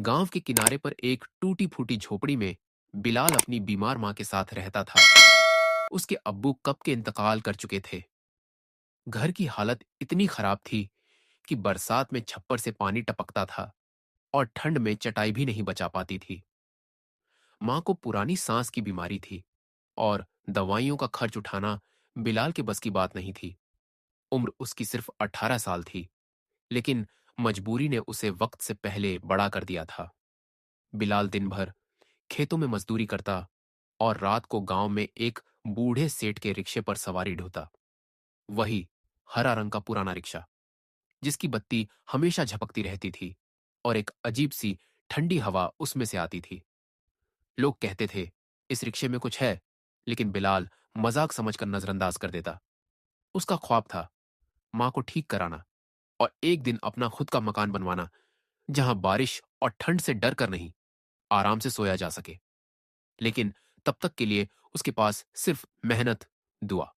गांव के किनारे पर एक टूटी फूटी झोपड़ी में बिलाल अपनी बीमार मां के साथ रहता था। उसके अब्बू कब के इंतकाल कर चुके थे। घर की हालत इतनी खराब थी कि बरसात में छप्पर से पानी टपकता था और ठंड में चटाई भी नहीं बचा पाती थी। मां को पुरानी सांस की बीमारी थी और दवाइयों का खर्च उठाना बिलाल के बस की बात नहीं थी। उम्र उसकी सिर्फ 18 साल थी, लेकिन मजबूरी ने उसे वक्त से पहले बड़ा कर दिया था। बिलाल दिन भर खेतों में मजदूरी करता और रात को गांव में एक बूढ़े सेठ के रिक्शे पर सवारी ढोता। वही हरा रंग का पुराना रिक्शा, जिसकी बत्ती हमेशा झपकती रहती थी और एक अजीब सी ठंडी हवा उसमें से आती थी। लोग कहते थे, इस रिक्शे में कुछ है, लेकिन बिलाल मजाक समझकर नजरअंदाज कर देता। उसका ख्वाब था मां को ठीक कराना और एक दिन अपना खुद का मकान बनवाना, जहां बारिश और ठंड से डर कर नहीं, आराम से सोया जा सके। लेकिन तब तक के लिए उसके पास सिर्फ मेहनत, दुआ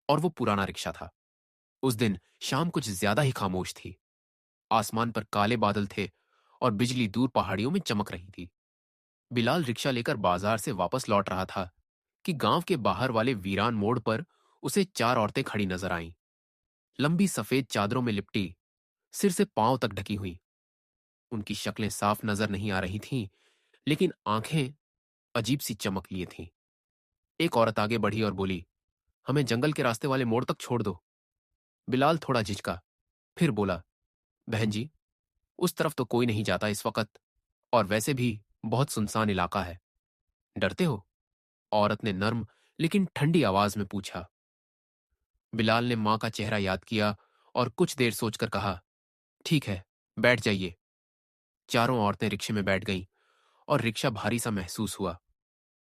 और वो पुराना रिक्शा था। उस दिन शाम कुछ ज्यादा ही खामोश थी। आसमान पर काले बादल थे और बिजली दूर पहाड़ियों में चमक रही थी। बिलाल रिक्शा लेकर बाजार से वापस लौट रहा था कि गांव के बाहर वाले वीरान मोड़ पर उसे चार औरतें खड़ी नजर आईं। लंबी सफेद चादरों में लिपटी, सिर से पांव तक ढकी हुई। उनकी शक्लें साफ नजर नहीं आ रही थीं, लेकिन आंखें अजीब सी चमक लिए थीं। एक औरत आगे बढ़ी और बोली, हमें जंगल के रास्ते वाले मोड़ तक छोड़ दो। बिलाल थोड़ा झिझका, फिर बोला, बहन जी, उस तरफ तो कोई नहीं जाता इस वक्त, और वैसे भी बहुत सुनसान इलाका है। डरते हो? औरत ने नर्म लेकिन ठंडी आवाज में पूछा। बिलाल ने मां का चेहरा याद किया और कुछ देर सोचकर कहा, ठीक है, बैठ जाइए। चारों औरतें रिक्शे में बैठ गईं और रिक्शा भारी सा महसूस हुआ।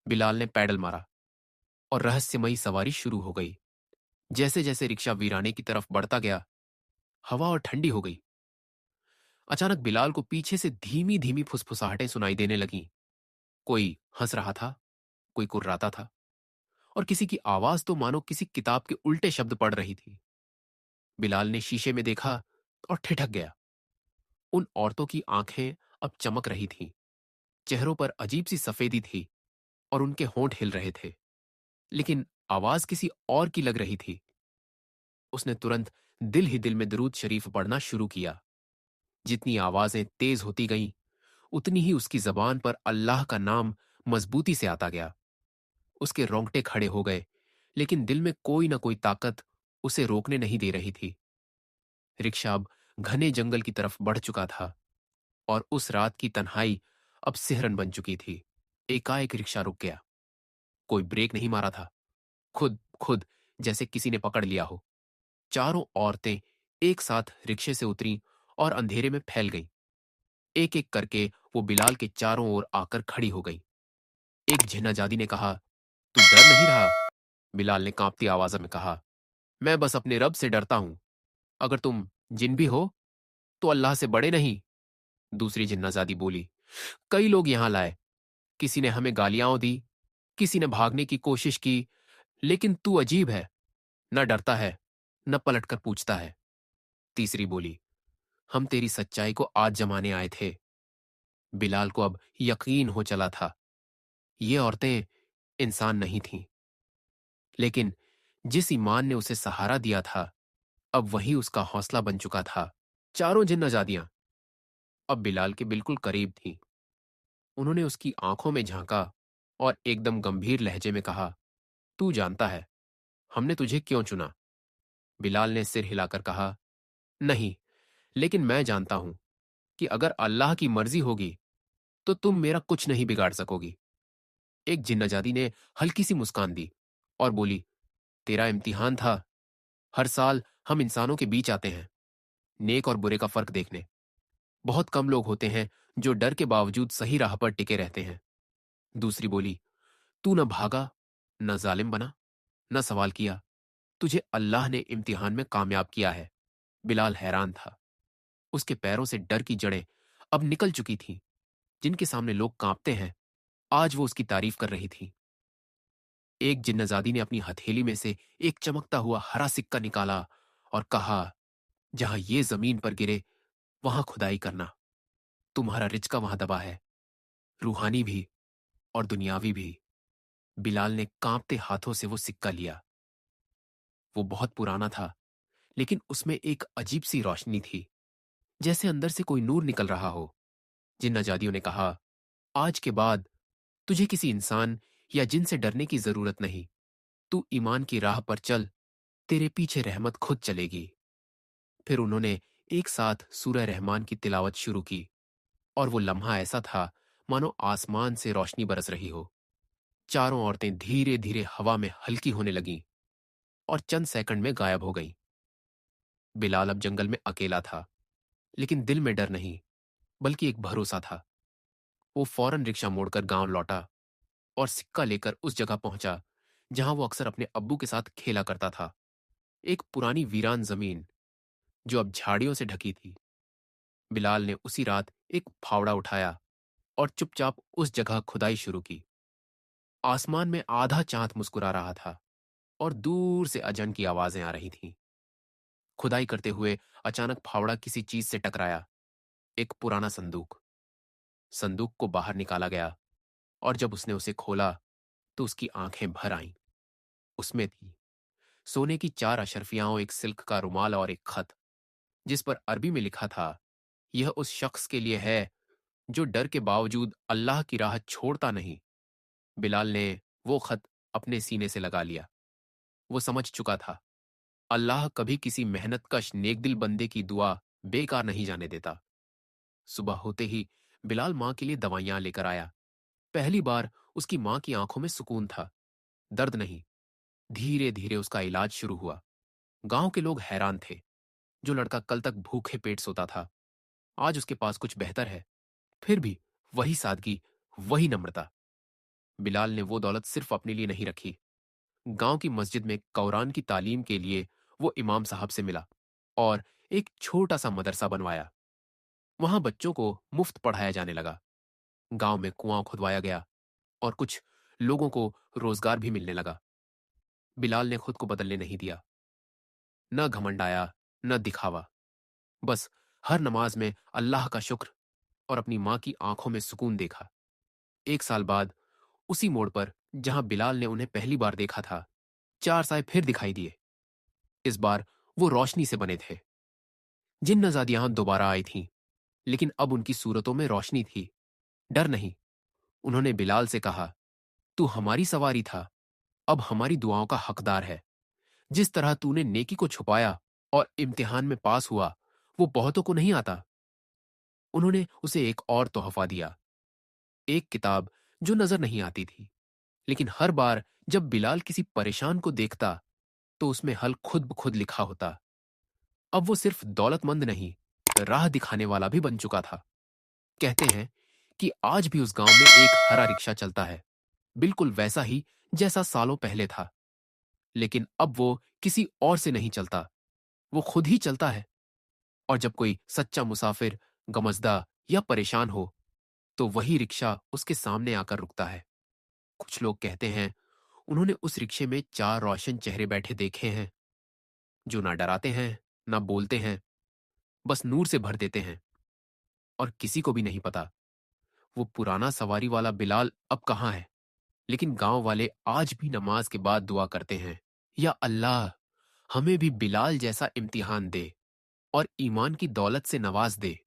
बिलाल ने पैडल मारा और रहस्यमयी सवारी शुरू हो गई। जैसे जैसे रिक्शा वीराने की तरफ बढ़ता गया, हवा और ठंडी हो गई। अचानक बिलाल को पीछे से धीमी धीमी फुसफुसाहटें सुनाई देने लगीं। कोई हंस रहा था, कोई कुर्राता था, और किसी की आवाज तो मानो किसी किताब के उल्टे शब्द पढ़ रही थी। बिलाल ने शीशे में देखा और ठिठक गया। उन औरतों की आंखें अब चमक रही थीं, चेहरों पर अजीब सी सफेदी थी और उनके होंठ हिल रहे थे, लेकिन आवाज किसी और की लग रही थी। उसने तुरंत दिल ही दिल में दुरूद शरीफ पढ़ना शुरू किया। जितनी आवाजें तेज होती गईं, उतनी ही उसकी जबान पर अल्लाह का नाम मजबूती से आता गया। उसके रोंगटे खड़े हो गए, लेकिन दिल में कोई न कोई ताकत उसे रोकने नहीं दे रही थी। रिक्शा अब घने जंगल की तरफ बढ़ चुका था और उस रात की तन्हाई अब सिहरन बन चुकी थी। एकाएक रिक्शा रुक गया। कोई ब्रेक नहीं मारा था। खुद खुद जैसे किसी ने पकड़ लिया हो। चारों औरतें एक साथ रिक्शे से उतरीं और अंधेरे में फैल गईं। एक एक करके वो बिलाल के चारों ओर आकर खड़ी हो गई। एक जिन्नाजादी ने कहा, तू डर नहीं रहा? बिलाल ने कांपती आवाज में कहा, मैं बस अपने रब से डरता हूं। अगर तुम जिन भी हो तो अल्लाह से बड़े नहीं। दूसरी जिन्नाजादी बोली, कई लोग यहां लाए, किसी ने हमें गालियां दी, किसी ने भागने की कोशिश की, लेकिन तू अजीब है, न डरता है, न पलटकर पूछता है। तीसरी बोली, हम तेरी सच्चाई को आज जमाने आए थे। बिलाल को अब यकीन हो चला था, ये औरतें इंसान नहीं थीं, लेकिन जिस ईमान ने उसे सहारा दिया था, अब वही उसका हौसला बन चुका था। चारों जिन्नाजादियां अब बिलाल के बिल्कुल करीब थीं। उन्होंने उसकी आंखों में झांका और एकदम गंभीर लहजे में कहा, तू जानता है हमने तुझे क्यों चुना? बिलाल ने सिर हिलाकर कहा, नहीं, लेकिन मैं जानता हूं कि अगर अल्लाह की मर्जी होगी तो तुम मेरा कुछ नहीं बिगाड़ सकोगी। एक जिन्नाजादी ने हल्की सी मुस्कान दी और बोली, तेरा इम्तिहान था। हर साल हम इंसानों के बीच आते हैं, नेक और बुरे का फर्क देखने। बहुत कम लोग होते हैं जो डर के बावजूद सही राह पर टिके रहते हैं। दूसरी बोली, तू न भागा, न जालिम बना, न सवाल किया। तुझे अल्लाह ने इम्तिहान में कामयाब किया है। बिलाल हैरान था। उसके पैरों से डर की जड़ें अब निकल चुकी थीं। जिनके सामने लोग कांपते हैं, आज वो उसकी तारीफ कर रही थी। एक जिन्नजादी ने अपनी हथेली में से एक चमकता हुआ हरा सिक्का निकाला और कहा, जहां ये जमीन पर गिरे वहां खुदाई करना। तुम्हारा रिज़्क वहां दबा है, रूहानी भी और दुनियावी भी। बिलाल ने कांपते हाथों से वो सिक्का लिया। वो बहुत पुराना था, लेकिन उसमें एक अजीब सी रोशनी थी, जैसे अंदर से कोई नूर निकल रहा हो। जिन्नाजादियों ने कहा, आज के बाद तुझे किसी इंसान या जिन से डरने की जरूरत नहीं। तू ईमान की राह पर चल, तेरे पीछे रहमत खुद चलेगी। फिर उन्होंने एक साथ सूरह रहमान की तिलावत शुरू की, और वो लम्हा ऐसा था मानो आसमान से रोशनी बरस रही हो। चारों औरतें धीरे धीरे हवा में हल्की होने लगीं और चंद सेकंड में गायब हो गईं। बिलाल अब जंगल में अकेला था, लेकिन दिल में डर नहीं, बल्कि एक भरोसा था। वो फौरन रिक्शा मोड़कर गांव लौटा और सिक्का लेकर उस जगह पहुंचा जहां वो अक्सर अपने अब्बू के साथ खेला करता था। एक पुरानी वीरान जमीन जो अब झाड़ियों से ढकी थी। बिलाल ने उसी रात एक फावड़ा उठाया और चुपचाप उस जगह खुदाई शुरू की। आसमान में आधा चांद मुस्कुरा रहा था और दूर से अजन की आवाजें आ रही थीं। खुदाई करते हुए अचानक फावड़ा किसी चीज से टकराया। एक पुराना संदूक। संदूक को बाहर निकाला गया, और जब उसने उसे खोला तो उसकी आंखें भर आईं। उसमें थी सोने की 4 अशरफियां, एक सिल्क का रुमाल और एक खत, जिस पर अरबी में लिखा था, यह उस शख्स के लिए है जो डर के बावजूद अल्लाह की राह छोड़ता नहीं। बिलाल ने वो खत अपने सीने से लगा लिया। वो समझ चुका था, अल्लाह कभी किसी मेहनतकश नेकदिल बंदे की दुआ बेकार नहीं जाने देता। सुबह होते ही बिलाल मां के लिए दवाइयां लेकर आया। पहली बार उसकी मां की आंखों में सुकून था, दर्द नहीं। धीरे धीरे उसका इलाज शुरू हुआ। गांव के लोग हैरान थे। जो लड़का कल तक भूखे पेट सोता था, आज उसके पास कुछ बेहतर है। फिर भी वही सादगी, वही नम्रता। बिलाल ने वो दौलत सिर्फ अपने लिए नहीं रखी। गांव की मस्जिद में कुरान की तालीम के लिए वो इमाम साहब से मिला और एक छोटा सा मदरसा बनवाया। वहां बच्चों को मुफ्त पढ़ाया जाने लगा। गांव में कुआं खुदवाया गया और कुछ लोगों को रोजगार भी मिलने लगा। बिलाल ने खुद को बदलने नहीं दिया। न घमंड आया, न दिखावा। बस हर नमाज में अल्लाह का शुक्र और अपनी मां की आंखों में सुकून देखा। 1 साल बाद उसी मोड़ पर जहां बिलाल ने उन्हें पहली बार देखा था, 4 साए फिर दिखाई दिए। इस बार वो रोशनी से बने थे। जिन्नाजादियां दोबारा आई थीं, लेकिन अब उनकी सूरतों में रोशनी थी, डर नहीं। उन्होंने बिलाल से कहा, तू हमारी सवारी था, अब हमारी दुआओं का हकदार है। जिस तरह तूने नेकी को छुपाया और इम्तिहान में पास हुआ, वो बहुतों को नहीं आता। उन्होंने उसे एक और तोहफा दिया, एक किताब जो नजर नहीं आती थी, लेकिन हर बार जब बिलाल किसी परेशान को देखता तो उसमें हल खुद ब खुद लिखा होता। अब वो सिर्फ दौलतमंद नहीं, राह दिखाने वाला भी बन चुका था। कहते हैं कि आज भी उस गांव में एक हरा रिक्शा चलता है, बिल्कुल वैसा ही जैसा सालों पहले था। लेकिन अब वो किसी और से नहीं चलता, वो खुद ही चलता है। और जब कोई सच्चा मुसाफिर गमज़दा या परेशान हो, तो वही रिक्शा उसके सामने आकर रुकता है। कुछ लोग कहते हैं उन्होंने उस रिक्शे में 4 रोशन चेहरे बैठे देखे हैं, जो ना डराते हैं, ना बोलते हैं, बस नूर से भर देते हैं। और किसी को भी नहीं पता वो पुराना सवारी वाला बिलाल अब कहाँ है। लेकिन गांव वाले आज भी नमाज के बाद दुआ करते हैं, या अल्लाह, हमें भी बिलाल जैसा इम्तिहान दे और ईमान की दौलत से नवाज दे।